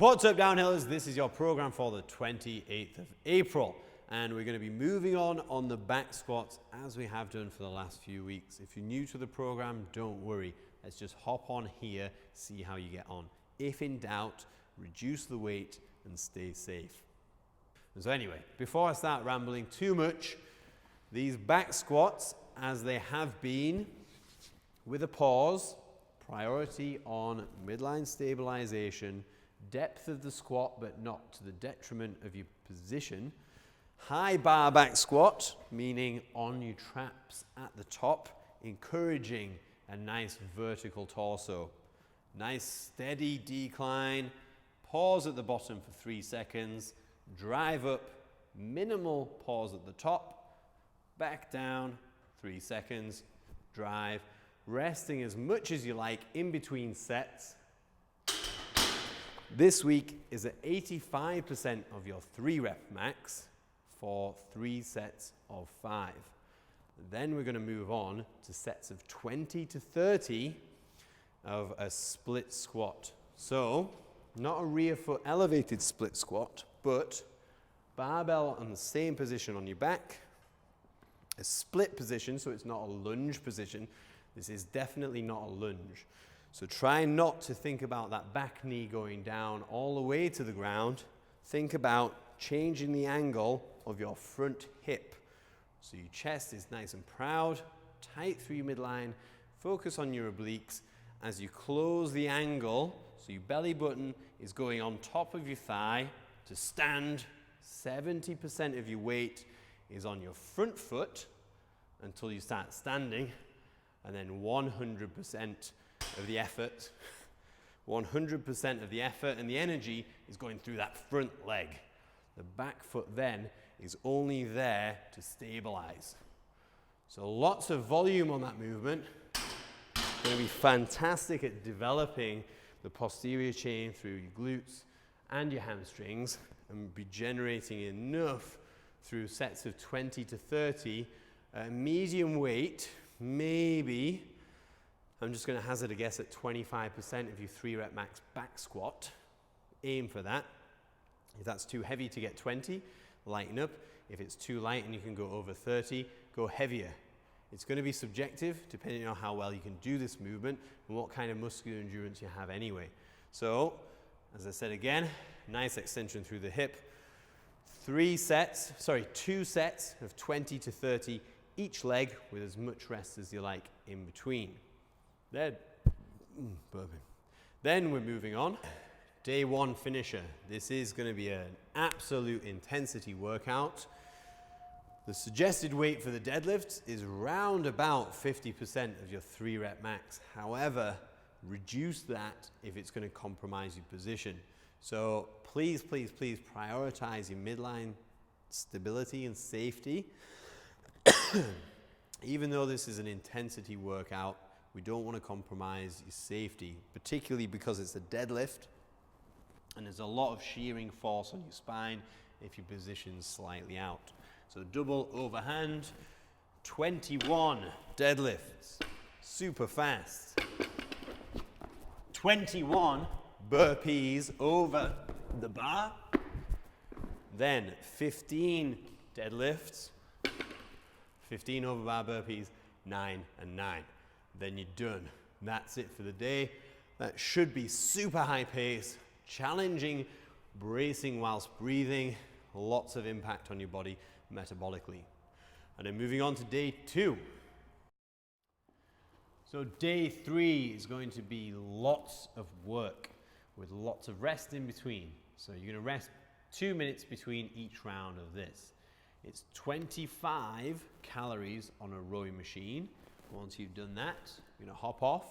What's up, downhillers? This is your program for the 28th of April, and we're going to be moving on the back squats as we have done for the last few weeks. If you're new to the program, don't worry. Let's just hop on here, see how you get on. If in doubt, reduce the weight and stay safe. So anyway, before I start rambling too much, these back squats, as they have been, with a pause, priority on midline stabilization, depth of the squat but not to the detriment of your position. High bar back squat, meaning on your traps at the top, encouraging a nice vertical torso. Nice steady decline, pause at the bottom for 3 seconds, drive up, minimal pause at the top, back down, 3 seconds, drive, resting as much as you like in between sets. This week is at 85% of your 3-rep max for 3 sets of 5. Then we're going to move on to sets of 20 to 30 of a split squat. So, not a rear foot elevated split squat, but barbell on the same position on your back, a split position, so it's not a lunge position. This is definitely not a lunge. So try not to think about that back knee going down all the way to the ground. Think about changing the angle of your front hip. So your chest is nice and proud, tight through your midline. Focus on your obliques as you close the angle. So your belly button is going on top of your thigh to stand. 70% of your weight is on your front foot until you start standing. And then 100% of the effort, 100% of the effort and the energy is going through that front leg. The back foot then is only there to stabilize. So lots of volume on that movement. Going to be fantastic at developing the posterior chain through your glutes and your hamstrings, and be generating enough through sets of 20 to 30 medium weight, maybe. I'm just going to hazard a guess at 25% of your 3-rep max back squat. Aim for that. If that's too heavy to get 20, lighten up. If it's too light and you can go over 30, go heavier. It's going to be subjective depending on how well you can do this movement and what kind of muscular endurance you have anyway. So, as I said again, nice extension through the hip. 2 sets of 20 to 30 each leg with as much rest as you like in between. Then we're moving on. Day 1 finisher. This is going to be an absolute intensity workout. The suggested weight for the deadlift is round about 50% of your 3-rep max. However, reduce that if it's going to compromise your position. So please, please, please prioritize your midline stability and safety. Even though this is an intensity workout, we don't want to compromise your safety, particularly because it's a deadlift and there's a lot of shearing force on your spine if your position's slightly out. So double overhand, 21 deadlifts, super fast. 21 burpees over the bar, then 15 deadlifts, 15 over bar burpees, 9 and 9. Then you're done. That's it for the day. That should be super high pace, challenging, bracing whilst breathing, lots of impact on your body metabolically. And then moving on to day 2. So day 3 is going to be lots of work with lots of rest in between. So you're going to rest 2 minutes between each round of this. It's 25 calories on a rowing machine. Once you've done that, you're going to hop off.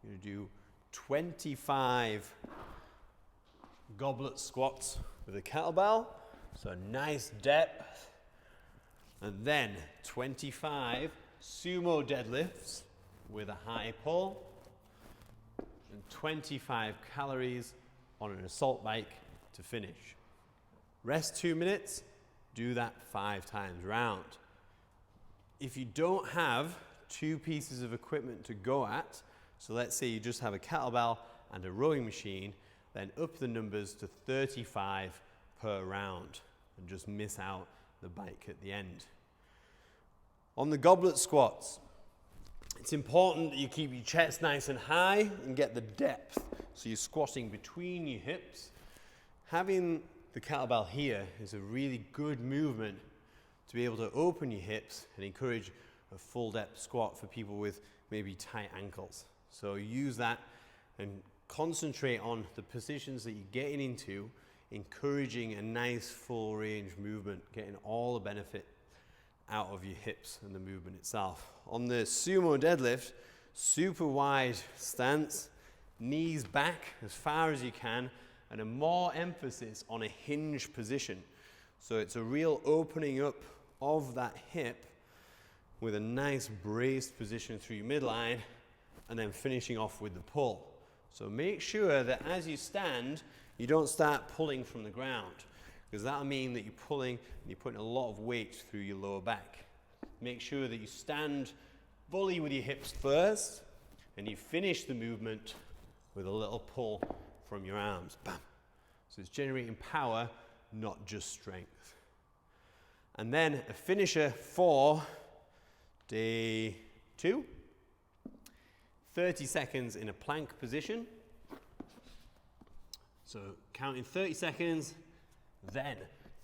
You're going to do 25 goblet squats with a kettlebell. So nice depth. And then 25 sumo deadlifts with a high pull. And 25 calories on an assault bike to finish. Rest 2 minutes. Do that 5 times round. If you don't have 2 pieces of equipment to go at, so let's say you just have a kettlebell and a rowing machine, then up the numbers to 35 per round and just miss out the bike at the end. On the goblet squats, it's important that you keep your chest nice and high and get the depth. So you're squatting between your hips. Having the kettlebell here is a really good movement to be able to open your hips and encourage a full depth squat for people with maybe tight ankles. So use that and concentrate on the positions that you're getting into, encouraging a nice full range movement, getting all the benefit out of your hips and the movement itself. On the sumo deadlift, super wide stance, knees back as far as you can, and a more emphasis on a hinge position. So it's a real opening up of that hip with a nice braced position through your midline, and then finishing off with the pull. So make sure that as you stand, you don't start pulling from the ground, because that'll mean that you're pulling and you're putting a lot of weight through your lower back. Make sure that you stand fully with your hips first, and you finish the movement with a little pull from your arms. Bam. So it's generating power, not just strength. And then a finisher for day 2. 30 seconds in a plank position. So counting 30 seconds, then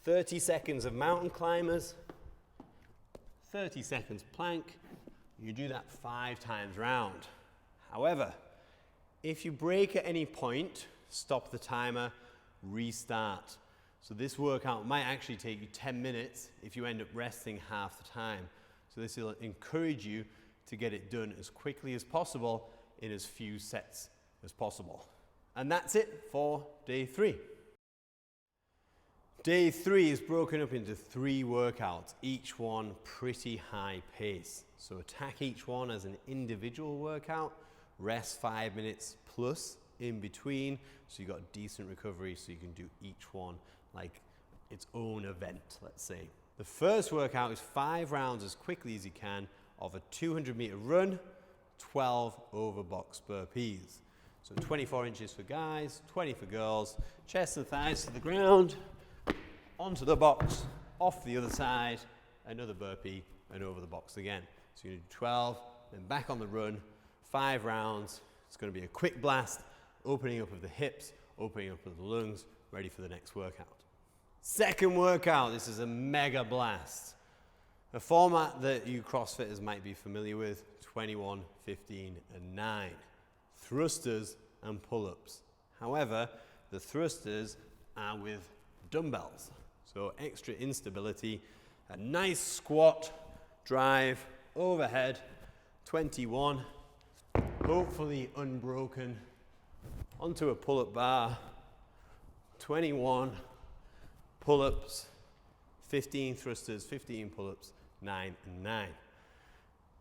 30 seconds of mountain climbers, 30 seconds plank. You do that 5 times round. However, if you break at any point, stop the timer, restart. So this workout might actually take you 10 minutes if you end up resting half the time. So this will encourage you to get it done as quickly as possible in as few sets as possible. And that's it for day 3. Day 3 is broken up into 3 workouts, each one pretty high pace. So attack each one as an individual workout, rest 5 minutes plus in between, so you've got decent recovery so you can do each one like its own event, let's say. The first workout is 5 rounds as quickly as you can of a 200-meter run, 12 over box burpees. So 24 inches for guys, 20 for girls, chest and thighs to the ground, onto the box, off the other side, another burpee, and over the box again. So you're going to do 12, then back on the run, 5 rounds. It's going to be a quick blast, opening up of the hips, opening up of the lungs, ready for the next workout. Second workout, this is a mega blast. A format that you CrossFitters might be familiar with, 21, 15, and 9. Thrusters and pull-ups. However, the thrusters are with dumbbells. So extra instability, a nice squat, drive, overhead, 21, hopefully unbroken, onto a pull-up bar, 21, pull-ups, 15 thrusters, 15 pull-ups, 9 and 9.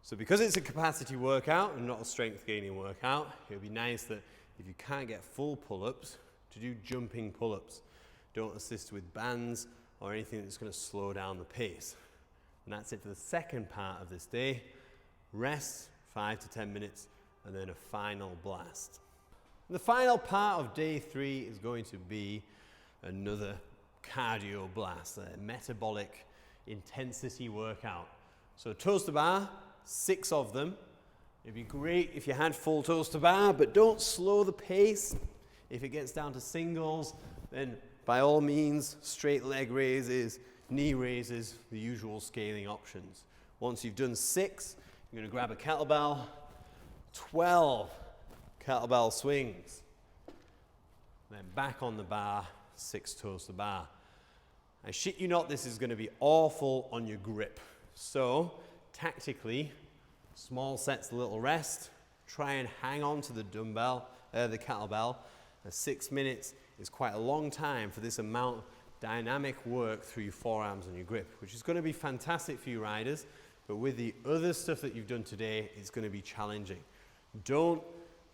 So because it's a capacity workout and not a strength gaining workout, it would be nice that if you can't get full pull-ups, to do jumping pull-ups. Don't assist with bands or anything that's going to slow down the pace. And that's it for the second part of this day. Rest 5 to 10 minutes and then a final blast. And the final part of day 3 is going to be another cardio blast, a metabolic intensity workout. So toes to bar, 6 of them. It'd be great if you had full toes to bar, but don't slow the pace. If it gets down to singles, then by all means, straight leg raises, knee raises, the usual scaling options. Once you've done 6, you're going to grab a kettlebell, 12 kettlebell swings. Then back on the bar, 6 toes to bar. I shit you not, this is going to be awful on your grip. So, tactically, small sets, a little rest. Try and hang on to the kettlebell. 6 minutes is quite a long time for this amount of dynamic work through your forearms and your grip, which is going to be fantastic for you riders, but with the other stuff that you've done today, it's going to be challenging. Don't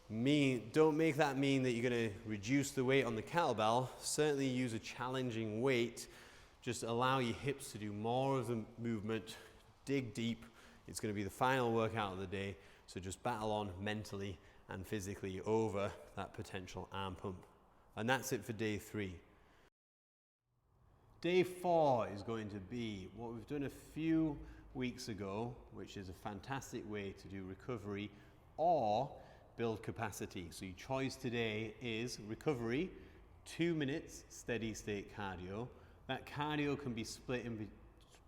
make that mean that you're going to reduce the weight on the kettlebell. Certainly use a challenging weight. Just allow your hips to do more of the movement. Dig deep. It's going to be the final workout of the day, so just battle on mentally and physically over that potential arm pump. And that's it for day 3. Day 4 is going to be what we've done a few weeks ago, which is a fantastic way to do recovery or build capacity. So your choice today is recovery, 2 minutes steady state cardio. That cardio can be split in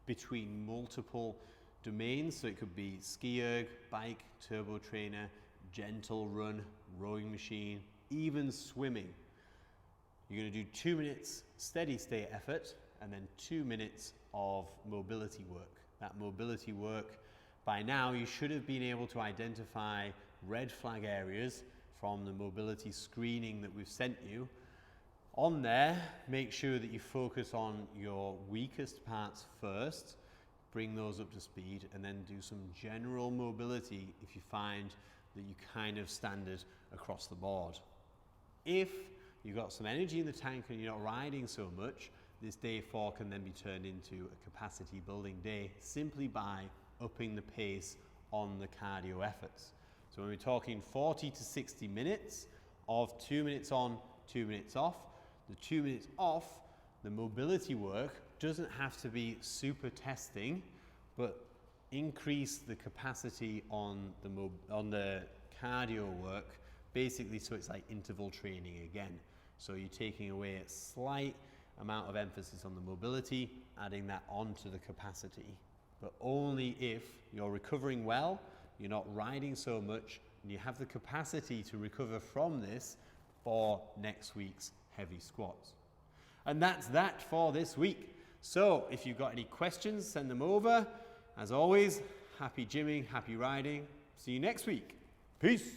between multiple domains. So it could be ski erg, bike, turbo trainer, gentle run, rowing machine, even swimming. You're going to do 2 minutes steady state effort and then 2 minutes of mobility work. That mobility work, by now you should have been able to identify red flag areas from the mobility screening that we've sent you. On there, make sure that you focus on your weakest parts first, bring those up to speed, and then do some general mobility if you find that you kind of standard across the board. If you've got some energy in the tank and you're not riding so much, this day 4 can then be turned into a capacity building day simply by upping the pace on the cardio efforts. So when we're talking 40 to 60 minutes of 2 minutes on, 2 minutes off, the 2 minutes off, the mobility work doesn't have to be super testing, but increase the capacity on the cardio work, basically so it's like interval training again. So you're taking away a slight amount of emphasis on the mobility, adding that onto the capacity. But only if you're recovering well, you're not riding so much, and you have the capacity to recover from this for next week's heavy squats. And that's that for this week. So if you've got any questions, send them over. As always, happy gymming, happy riding. See you next week. Peace.